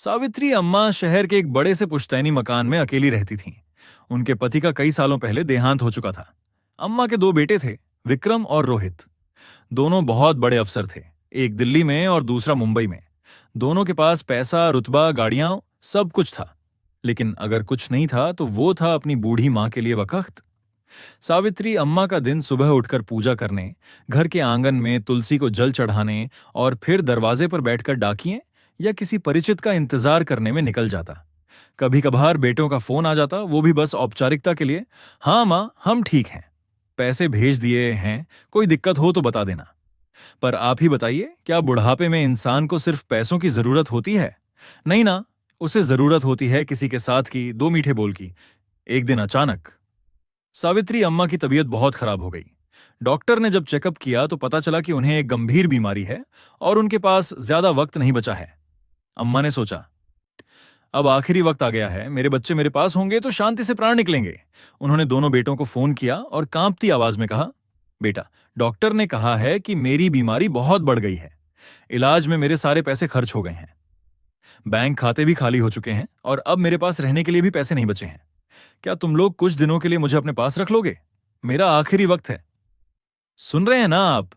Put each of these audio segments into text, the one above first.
सावित्री अम्मा शहर के एक बड़े से पुश्तैनी मकान में अकेली रहती थीं। उनके पति का कई सालों पहले देहांत हो चुका था। अम्मा के दो बेटे थे, विक्रम और रोहित। दोनों बहुत बड़े अफसर थे, एक दिल्ली में और दूसरा मुंबई में। दोनों के पास पैसा, रुतबा, गाड़ियां, सब कुछ था। लेकिन अगर कुछ नहीं था तो वो था अपनी बूढ़ी मां के लिए वक्त। सावित्री अम्मा का दिन सुबह उठकर पूजा करने, घर के आंगन में तुलसी को जल चढ़ाने और फिर दरवाजे पर बैठकर डाकिए या किसी परिचित का इंतजार करने में निकल जाता। कभी कभार बेटों का फोन आ जाता, वो भी बस औपचारिकता के लिए। हाँ मां, हम ठीक हैं, पैसे भेज दिए हैं, कोई दिक्कत हो तो बता देना। पर आप ही बताइए, क्या बुढ़ापे में इंसान को सिर्फ पैसों की जरूरत होती है? नहीं ना, उसे जरूरत होती है किसी के साथ की, दो मीठे बोल की। एक दिन अचानक सावित्री अम्मा की तबीयत बहुत खराब हो गई। डॉक्टर ने जब चेकअप किया तो पता चला कि उन्हें एक गंभीर बीमारी है और उनके पास ज्यादा वक्त नहीं बचा है। अम्मा ने सोचा, अब आखिरी वक्त आ गया है, मेरे बच्चे मेरे पास होंगे तो शांति से प्राण निकलेंगे। उन्होंने दोनों बेटों को फोन किया और कांपती आवाज में कहा, बेटा, डॉक्टर ने कहा है कि मेरी बीमारी बहुत बढ़ गई है। इलाज में मेरे सारे पैसे खर्च हो गए हैं, बैंक खाते भी खाली हो चुके हैं और अब मेरे पास रहने के लिए भी पैसे नहीं बचे हैं। क्या तुम लोग कुछ दिनों के लिए मुझे अपने पास रख लोगे? मेरा आखिरी वक्त है। सुन रहे हैं ना आप?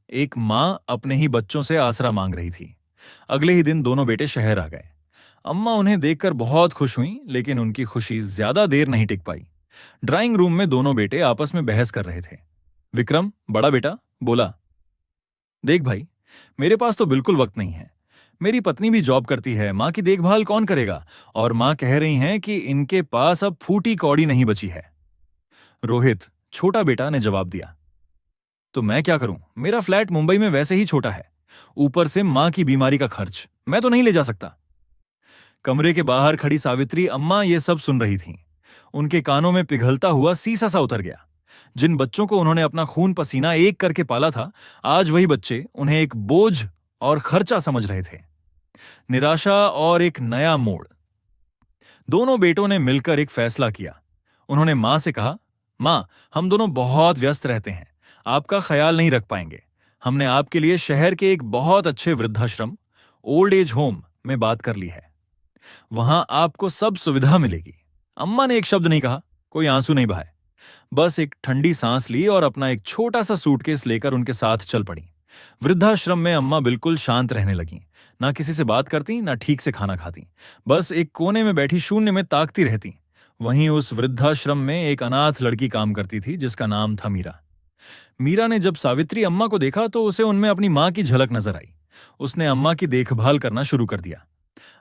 एक मां अपने ही बच्चों से आसरा मांग रही थी। अगले ही दिन दोनों बेटे शहर आ गए। अम्मा उन्हें देखकर बहुत खुश हुईं, लेकिन उनकी खुशी ज्यादा देर नहीं टिक पाई। ड्राइंग रूम में दोनों बेटे आपस में बहस कर रहे थे। विक्रम, बड़ा बेटा, बोला, देख भाई, मेरे पास तो बिल्कुल वक्त नहीं है। मेरी पत्नी भी जॉब करती है, मां की देखभाल कौन करेगा? और मां कह रही हैं कि इनके पास अब फूटी कौड़ी नहीं बची है। रोहित, छोटा बेटा, ने जवाब दिया, तो मैं क्या करूं? मेरा फ्लैट मुंबई में वैसे ही छोटा है, ऊपर से मां की बीमारी का खर्च मैं तो नहीं ले जा सकता। कमरे के बाहर खड़ी सावित्री अम्मा ये सब सुन रही थीं। उनके कानों में पिघलता हुआ सीसा सा उतर गया। जिन बच्चों को उन्होंने अपना खून पसीना एक करके पाला था, आज वही बच्चे उन्हें एक बोझ और खर्चा समझ रहे थे। निराशा और एक नया मोड़। दोनों बेटों ने मिलकर एक फैसला किया। उन्होंने मां से कहा, मां, हम दोनों बहुत व्यस्त रहते हैं, आपका ख्याल नहीं रख पाएंगे। हमने आपके लिए शहर के एक बहुत अच्छे वृद्धाश्रम, ओल्ड एज होम में बात कर ली है। वहां आपको सब सुविधा मिलेगी। अम्मा ने एक शब्द नहीं कहा, कोई आंसू नहीं बहाए, बस एक ठंडी सांस ली और अपना एक छोटा सा सूटकेस लेकर उनके साथ चल पड़ी। वृद्धाश्रम में अम्मा बिल्कुल शांत रहने लगीं। ना किसी से बात करती, ना ठीक से खाना खाती, बस एक कोने में बैठी शून्य में ताकती रहती। वहीं उस वृद्धाश्रम में एक अनाथ लड़की काम करती थी जिसका नाम था मीरा। मीरा ने जब सावित्री अम्मा को देखा तो उसे उनमें अपनी मां की झलक नजर आई। उसने अम्मा की देखभाल करना शुरू कर दिया।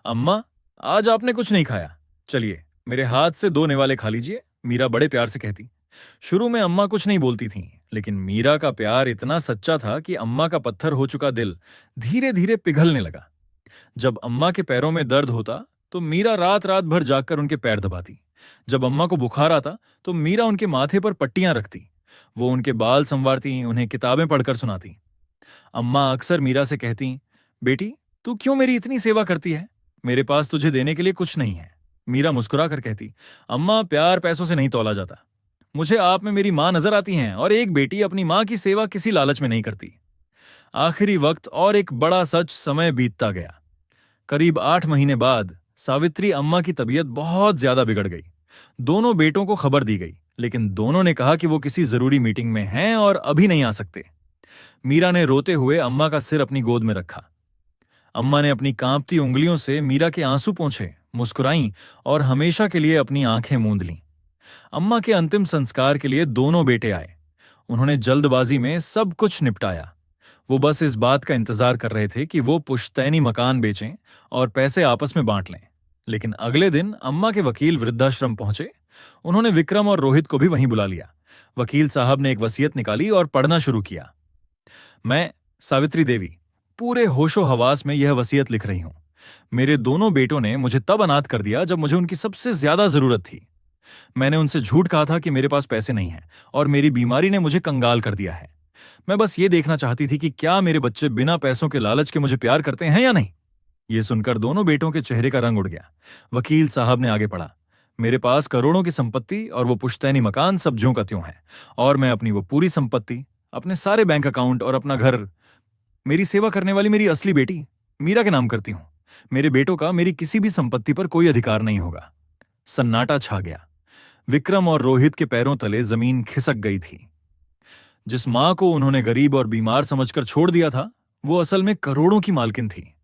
अम्मा, आज आपने कुछ नहीं खाया, चलिए मेरे हाथ से दो निवाले खा लीजिए, मीरा बड़े प्यार से कहती। शुरू में अम्मा कुछ नहीं बोलती थीं, लेकिन मीरा का प्यार इतना सच्चा था कि अम्मा का पत्थर हो चुका दिल धीरे धीरे पिघलने लगा। जब अम्मा के पैरों में दर्द होता तो मीरा रात रात भर जागकर उनके पैर दबाती। जब अम्मा को बुखार आता तो मीरा उनके माथे पर पट्टियां रखती। वो उनके बाल संवारती, उन्हें किताबें पढ़कर सुनाती। अम्मा अक्सर मीरा से कहती, बेटी, तू क्यों मेरी इतनी सेवा करती है? मेरे पास तुझे देने के लिए कुछ नहीं है। मीरा मुस्कुरा कर कहती, अम्मा, प्यार पैसों से नहीं तौला जाता। मुझे आप में मेरी मां नजर आती हैं और एक बेटी अपनी मां की सेवा किसी लालच में नहीं करती। आखिरी वक्त और एक बड़ा सच, समय बीतता गया। करीब 8 महीने बाद सावित्री अम्मा की तबीयत बहुत ज्यादा बिगड़ गई। दोनों बेटों को खबर दी गई, लेकिन दोनों ने कहा कि वो किसी जरूरी मीटिंग में हैं और अभी नहीं आ सकते। मीरा ने रोते हुए अम्मा का सिर अपनी गोद में रखा। अम्मा ने अपनी कांपती उंगलियों से मीरा के आंसू पोंछे, मुस्कुराईं और हमेशा के लिए अपनी आंखें मूंद लीं। अम्मा के अंतिम संस्कार के लिए दोनों बेटे आए। उन्होंने जल्दबाजी में सब कुछ निपटाया। वो बस इस बात का इंतजार कर रहे थे कि वो पुश्तैनी मकान बेचें और पैसे आपस में बांट लें। लेकिन अगले दिन अम्मा के वकील वृद्धाश्रम पहुंचे। उन्होंने विक्रम और रोहित को भी वहीं बुला लिया। वकील साहब ने एक वसीयत निकाली और पढ़ना शुरू किया। मैं, सावित्री देवी, पूरे होशो हवास में यह वसीयत लिख रही हूं। मेरे दोनों बेटों ने मुझे तब अनाथ कर दिया जब मुझे उनकी सबसे ज्यादा जरूरत थी। मैंने उनसे झूठ कहा था कि मेरे पास पैसे नहीं हैं और मेरी बीमारी ने मुझे कंगाल कर दिया है। मैं बस ये देखना चाहती थी कि क्या मेरे बच्चे बिना पैसों के लालच के मुझे प्यार करते हैं या नहीं। ये सुनकर दोनों बेटों के चेहरे का रंग उड़ गया। वकील साहब ने आगे पढ़ा, मेरे पास करोड़ों की संपत्ति और वो पुश्तैनी मकान सब ज्यों का त्यों है, और मैं अपनी वो पूरी संपत्ति, अपने सारे बैंक अकाउंट और अपना घर मेरी सेवा करने वाली मेरी असली बेटी मीरा के नाम करती हूं। मेरे बेटों का मेरी किसी भी संपत्ति पर कोई अधिकार नहीं होगा। सन्नाटा छा गया। विक्रम और रोहित के पैरों तले जमीन खिसक गई थी। जिस मां को उन्होंने गरीब और बीमार समझकर छोड़ दिया था, वो असल में करोड़ों की मालकिन थी।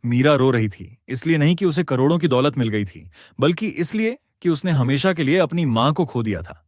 मीरा रो रही थी, इसलिए नहीं कि उसे करोड़ों की दौलत मिल गई थी, बल्कि इसलिए कि उसने हमेशा के लिए अपनी मां को खो दिया था।